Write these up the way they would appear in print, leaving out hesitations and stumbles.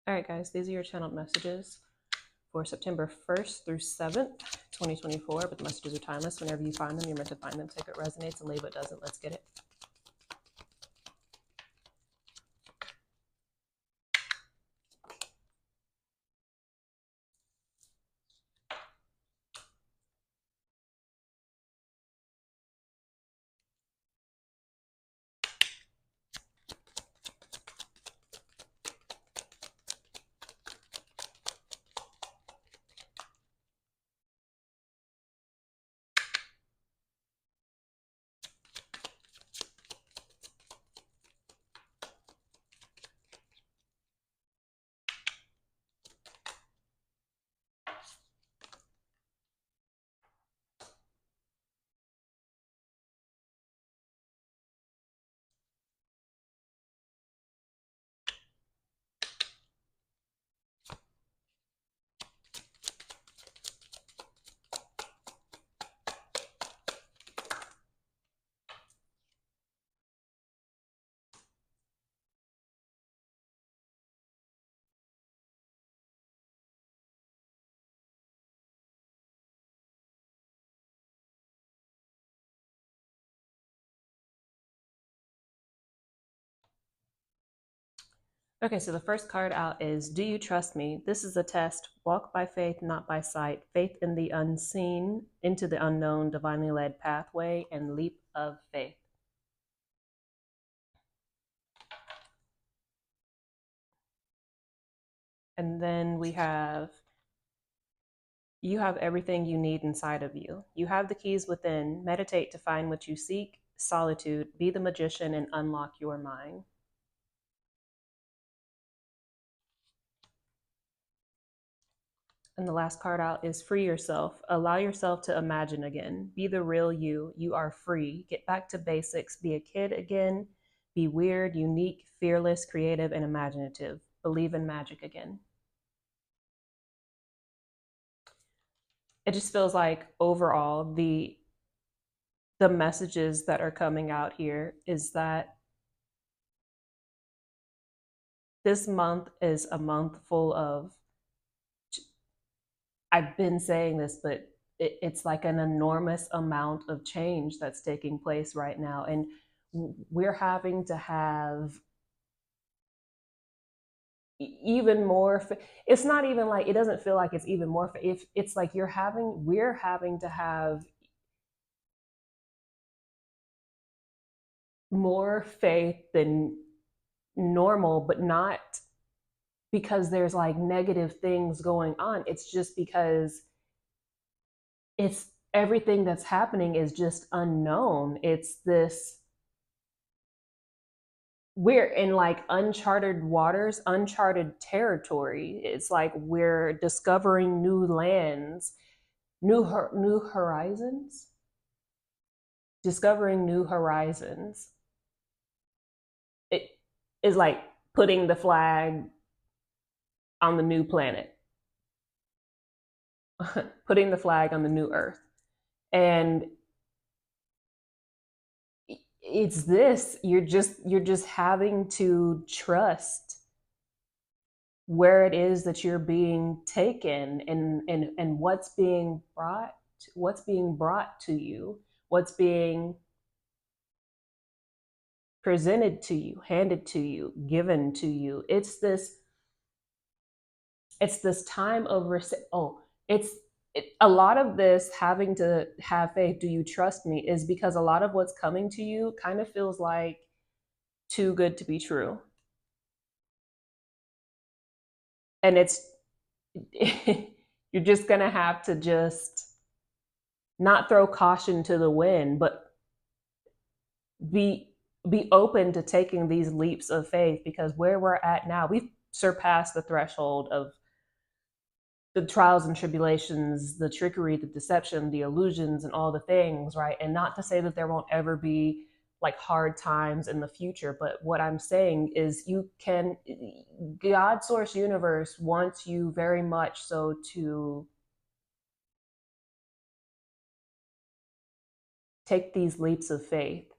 All right, guys, these are your channeled messages for September 1st through 7th, 2024. But the messages are timeless. Whenever you find them, you're meant to find them. Take what resonates and leave what doesn't. Let's get it. Okay, so the first card out is Do You Trust Me? This is a test. Walk by faith, not by sight. Faith in the unseen, into the unknown, divinely led pathway, and leap of faith. And then we have You have everything you need inside of you. You have the keys within. Meditate to find what you seek. Solitude. Be the magician and unlock your mind. And the last card out is Free Yourself. Allow yourself to imagine again. Be the real you. You are free. Get back to basics. Be a kid again. Be weird, unique, fearless, creative, and imaginative. Believe in magic again. It just feels like overall the messages that are coming out here is that this month is a month full of, I've been saying this, but it's like an enormous amount of change that's taking place right now. And we're having to have even more. It's not even like, it doesn't feel like it's even more. If it's like we're having to have more faith than normal, but not because there's like negative things going on. It's just because it's everything that's happening is just unknown. It's this, we're in like uncharted waters, uncharted territory. It's like we're discovering new lands, new horizons, discovering new horizons. It is like putting the flag on the new planet, putting the flag on the new earth. And it's this, you're just having to trust where it is that you're being taken, and what's being brought to you, what's being presented to you, handed to you, given to you. It's this time of a lot of this having to have faith, do you trust me, is because a lot of what's coming to you kind of feels like too good to be true. And it's you're just gonna have to just not throw caution to the wind, but be open to taking these leaps of faith, because where we're at now, we've surpassed the threshold of the trials and tribulations, the trickery, the deception, the illusions, and all the things, right? And not to say that there won't ever be like hard times in the future, but what I'm saying is God, source, universe wants you very much so to take these leaps of faith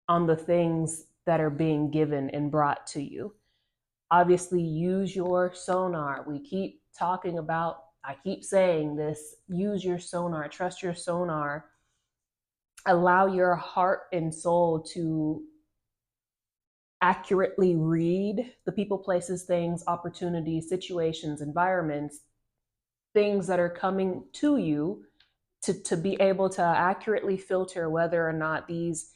on the things that are being given and brought to you. Obviously, use your sonar. We keep talking about, I keep saying this, use your sonar, trust your sonar. Allow your heart and soul to accurately read the people, places, things, opportunities, situations, environments, things that are coming to you, to be able to accurately filter whether or not these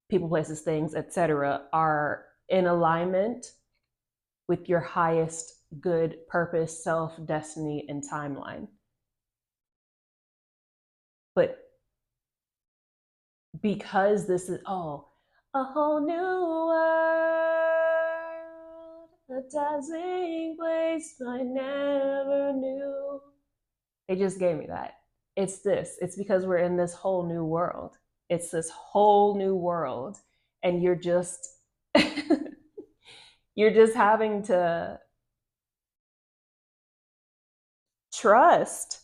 people, places, things, etc., are in alignment with your highest good, purpose, self, destiny, and timeline. But because this is, a whole new world, a dazzling place I never knew. They just gave me that. It's this. It's because we're in this whole new world. It's this whole new world. And you're just you're just having to trust.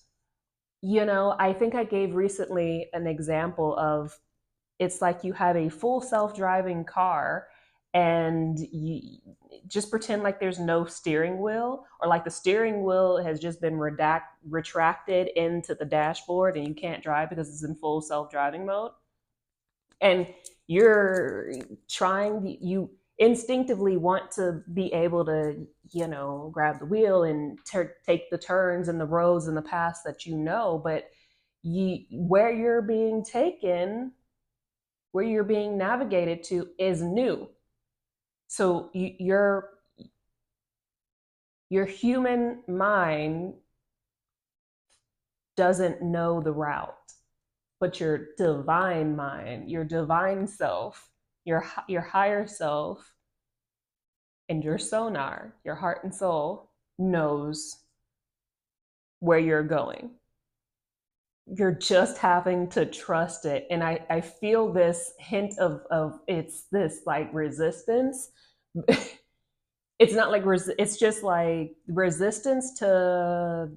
I think I gave recently an example of, it's like you have a full self-driving car and you just pretend like there's no steering wheel, or like the steering wheel has just been retracted into the dashboard and you can't drive because it's in full self-driving mode. And you're you instinctively want to be able to, grab the wheel and take the turns and the roads and the paths that but where you're being taken, where you're being navigated to is new. So your human mind doesn't know the route, but your divine mind, your divine self, your higher self, and your sonar, your heart and soul, knows where you're going. You're just having to trust it. And I feel this hint of it's this like resistance. It's not like it's just like resistance to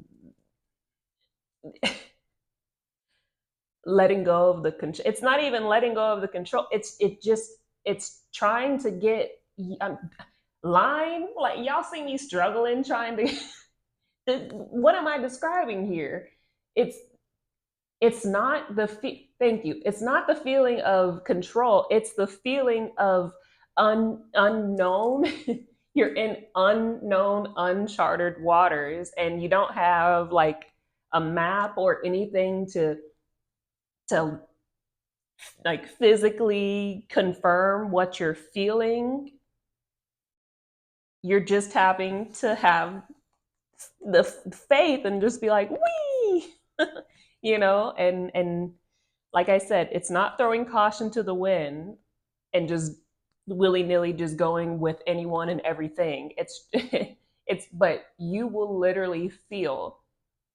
letting go of the control. It's not even letting go of the control. It's trying to get line. Like, y'all see me struggling trying to. What am I describing here? It's not thank you. It's not the feeling of control. It's the feeling of unknown. You're in unknown, uncharted waters, and you don't have like a map or anything to like physically confirm what you're feeling. You're just having to have the faith and just be like, wee, and like I said, it's not throwing caution to the wind and just willy-nilly just going with anyone and everything. But you will literally feel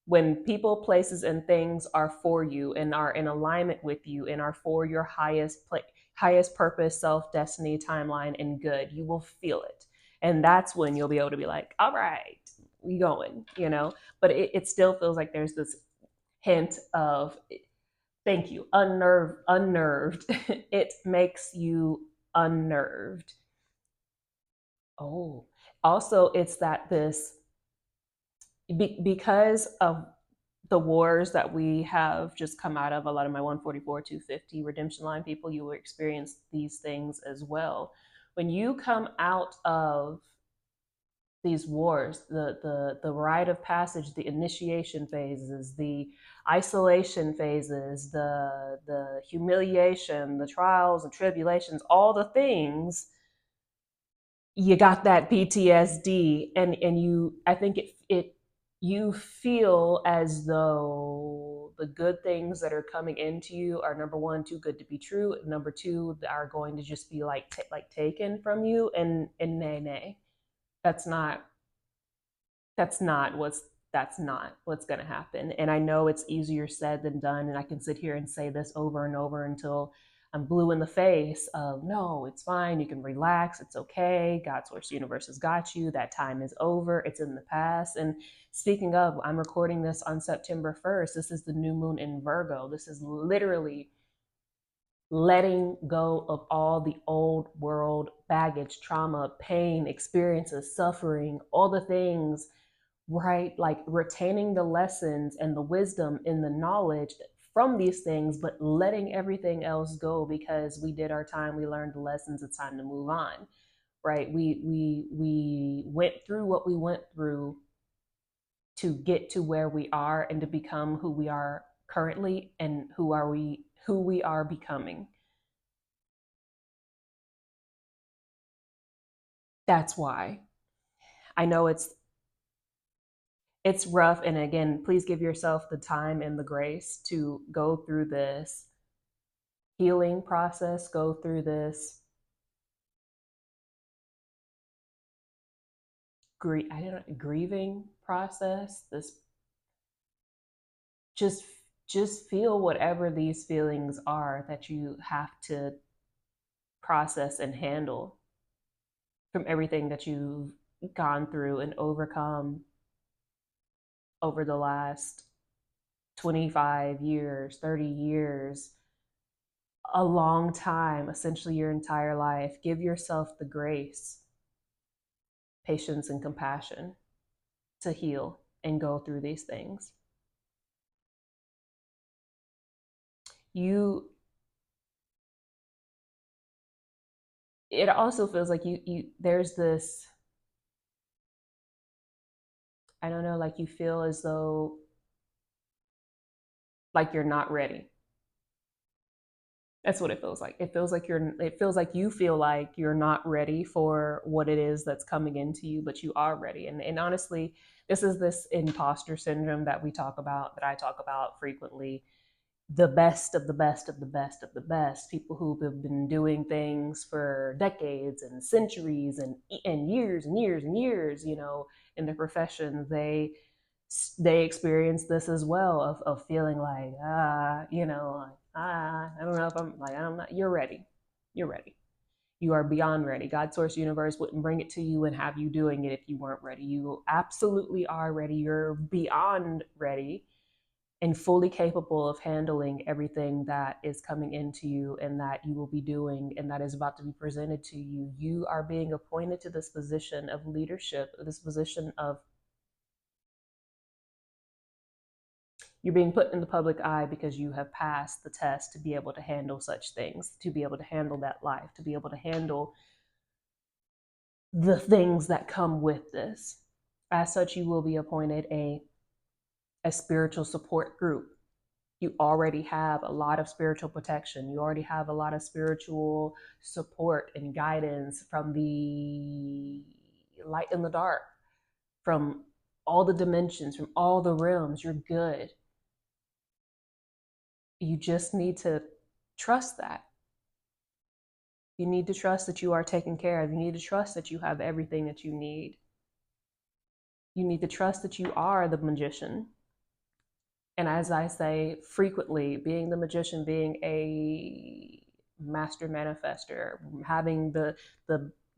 when people, places, and things are for you and are in alignment with you and are for your highest purpose, self, destiny, timeline, and good. You will feel it. And that's when you'll be able to be like, all right, we going, But it still feels like there's this hint of, thank you, unnerved. It makes you unnerved. Oh, also, it's that because of the wars that we have just come out of, a lot of my 144, 250 redemption line people, you will experience these things as well. When you come out of these wars, the rite of passage, the initiation phases, the isolation phases, the humiliation, the trials and tribulations, all the things, you got that PTSD, and I think you feel as though the good things that are coming into you are, number one, too good to be true. Number two, are going to just be like taken from you, and nay, that's not what's going to happen. And I know it's easier said than done, and I can sit here and say this over and over until I'm blue in the face of, no, it's fine, you can relax, it's okay, God, source, universe has got you, that time is over, it's in the past. And speaking of, I'm recording this on September 1st. This is the new moon in Virgo. This is literally letting go of all the old world baggage, trauma, pain, experiences, suffering, all the things, right? Like retaining the lessons and the wisdom and the knowledge from these things, but letting everything else go because we did our time, we learned the lessons, it's time to move on, right? We went through what we went through to get to where we are and to become who we are currently and who we are becoming. That's why I know it's rough, and again, please give yourself the time and the grace to go through this healing process, go through this grieving process, this just just feel whatever these feelings are that you have to process and handle from everything that you've gone through and overcome over the last 25 years, 30 years, a long time, essentially your entire life. Give yourself the grace, patience, and compassion to heal and go through these things. You It also feels like you there's this, I don't know, like you feel as though like you're not ready. That's what it feels like. It feels like you feel like you're not ready for what it is that's coming into you, but you are ready. And honestly, this is this imposter syndrome that we talk about, that I talk about frequently. The best of the best of the best of the best, people who have been doing things for decades and centuries and years and years and years, in their profession, they experience this as well, of feeling like, I don't know if I'm like, I'm not, you're ready. You're ready. You are beyond ready. God, source, universe wouldn't bring it to you and have you doing it if you weren't ready. You absolutely are ready. You're beyond ready and fully capable of handling everything that is coming into you and that you will be doing and that is about to be presented to you. You are being appointed to this position of leadership, this position of, you're being put in the public eye because you have passed the test to be able to handle such things, to be able to handle that life, to be able to handle the things that come with this. As such, you will be appointed a spiritual support group. You already have a lot of spiritual protection. You already have a lot of spiritual support and guidance from the light and the dark, from all the dimensions, from all the realms. You're good. You just need to trust that. You need to trust that you are taken care of. You need to trust that you have everything that you need. You need to trust that you are the magician. And as I say frequently, being the magician, being a master manifester, having the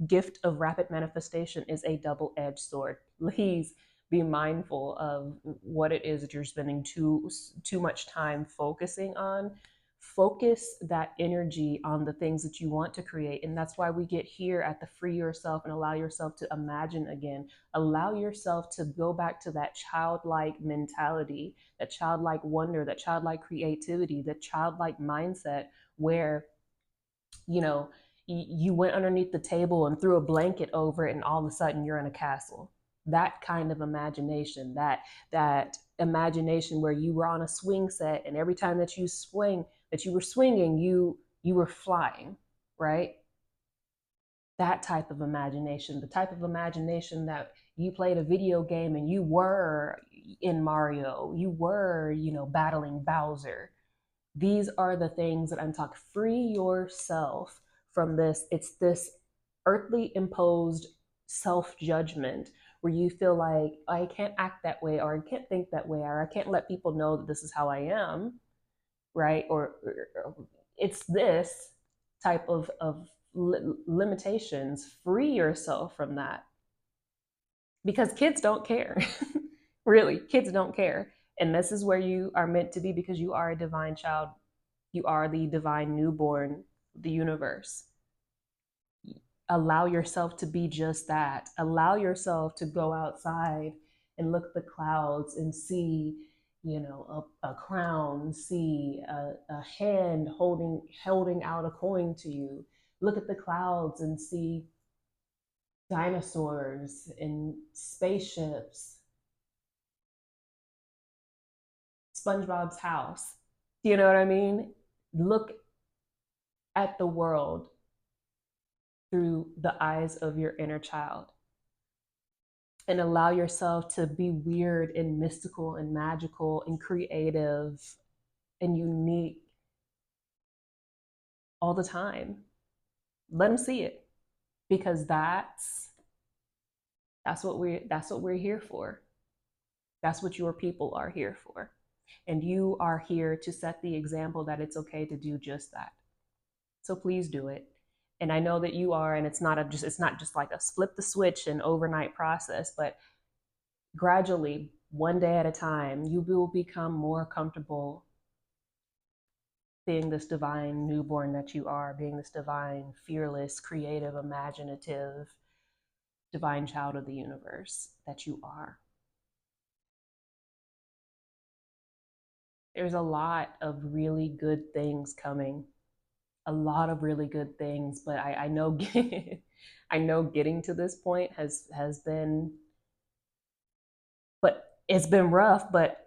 gift of rapid manifestation is a double-edged sword. Please be mindful of what it is that you're spending too much time focusing on. Focus that energy on the things that you want to create. And that's why we get here at the free yourself and allow yourself to imagine again. Allow yourself to go back to that childlike mentality, that childlike wonder, that childlike creativity, that childlike mindset where, you know, you went underneath the table and threw a blanket over it and all of a sudden you're in a castle. That kind of imagination, that imagination where you were on a swing set and every time that you were swinging, you were flying, right? That type of imagination, the type of imagination that you played a video game and you were in Mario, you were, battling Bowser. These are the things that I'm talking. Free yourself from this. It's this earthly imposed self judgment where you feel like, I can't act that way, or I can't think that way, or I can't let people know that this is how I am, right? Or it's this type of limitations. Free yourself from that because kids don't care. Really, kids don't care. And this is where you are meant to be because you are a divine child You are the divine newborn, the universe. Allow yourself to be just that. Allow yourself to go outside and look at the clouds and see, a crown, see a hand holding out a coin to you. Look at the clouds and see dinosaurs and spaceships, SpongeBob's house. Do you know what I mean? Look at the world through the eyes of your inner child and allow yourself to be weird and mystical and magical and creative and unique all the time. Let them see it, because that's what we're here for. That's what your people are here for. And you are here to set the example that it's okay to do just that. So please do it. And I know that you are, and it's not just like a flip the switch and overnight process, but gradually, one day at a time, you will become more comfortable being this divine newborn that you are, being this divine, fearless, creative, imaginative, divine child of the universe that you are. There's a lot of really good things coming, a lot of really good things, but I know I know getting to this point has been, but it's been rough, but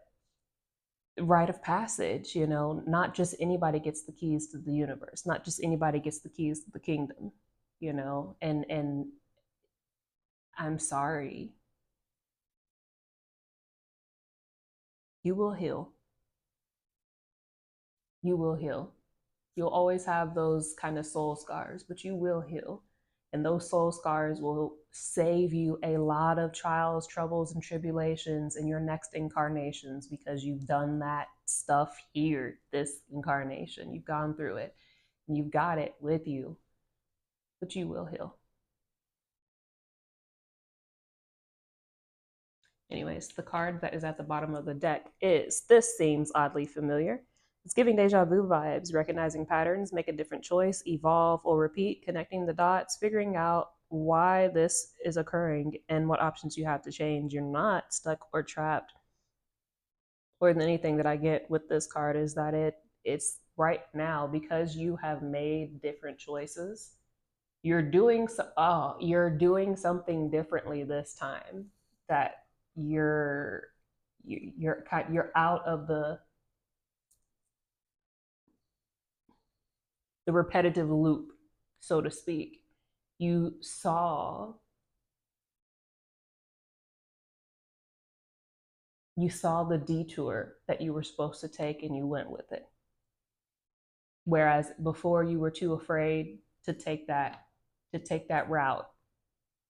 rite of passage. Not just anybody gets the keys to the universe, not just anybody gets the keys to the kingdom, and I'm sorry. You will heal. You will heal. You'll always have those kind of soul scars, but you will heal. And those soul scars will save you a lot of trials, troubles, and tribulations in your next incarnations, because you've done that stuff here, this incarnation. You've gone through it and you've got it with you, but you will heal. Anyways, the card that is at the bottom of the deck is This Seems Oddly Familiar. It's giving deja vu vibes, recognizing patterns, make a different choice, evolve or repeat, connecting the dots, figuring out why this is occurring and what options you have to change. You're not stuck or trapped. More than anything that I get with this card is that it's right now, because you have made different choices. You're doing something differently this time, that you're out of the repetitive loop, so to speak. You saw the detour that you were supposed to take and you went with it. Whereas before, you were too afraid to take that route,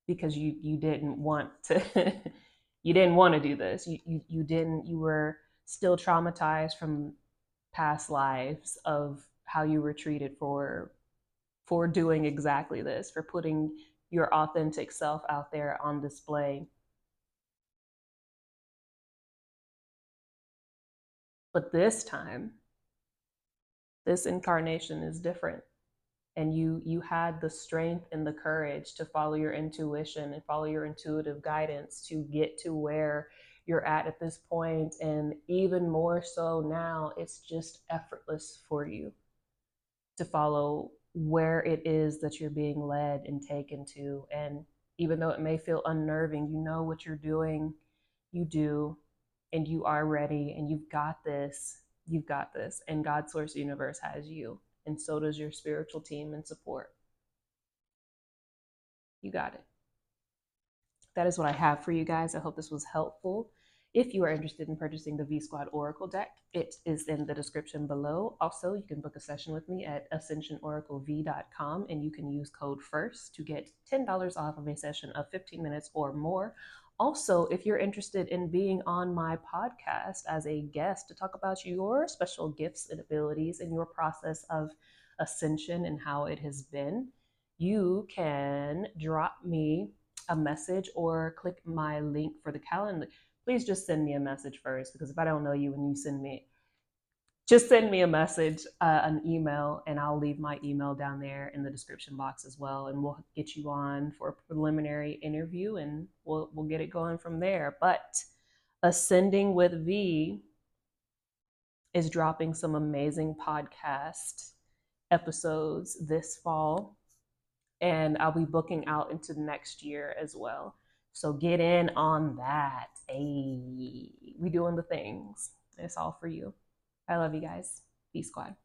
because you didn't want to you didn't want to do this. You were still traumatized from past lives of how you were treated for doing exactly this, for putting your authentic self out there on display. But this time, this incarnation is different. And you had the strength and the courage to follow your intuition and follow your intuitive guidance to get to where you're at this point. And even more so now, it's just effortless for you to follow where it is that you're being led and taken to. And even though it may feel unnerving, you know what you're doing, you do, and you are ready, and you've got this. You've got this. And God Source Universe has you. And so does your spiritual team and support. You got it. That is what I have for you guys. I hope this was helpful. If you are interested in purchasing the V Squad Oracle deck, it is in the description below. Also, you can book a session with me at AscensionOracleVii.com, and you can use code FIRST to get $10 off of a session of 15 minutes or more. Also, if you're interested in being on my podcast as a guest to talk about your special gifts and abilities and your process of ascension and how it has been, you can drop me a message or click my link for the calendar. Please just send me a message first, because if I don't know you and you send me just send me a message, an email, and I'll leave my email down there in the description box as well. And we'll get you on for a preliminary interview, and we'll get it going from there. But Ascending with V is dropping some amazing podcast episodes this fall, and I'll be booking out into next year as well. So get in on that. Hey, we doing the things. It's all for you. I love you guys. Peace, squad.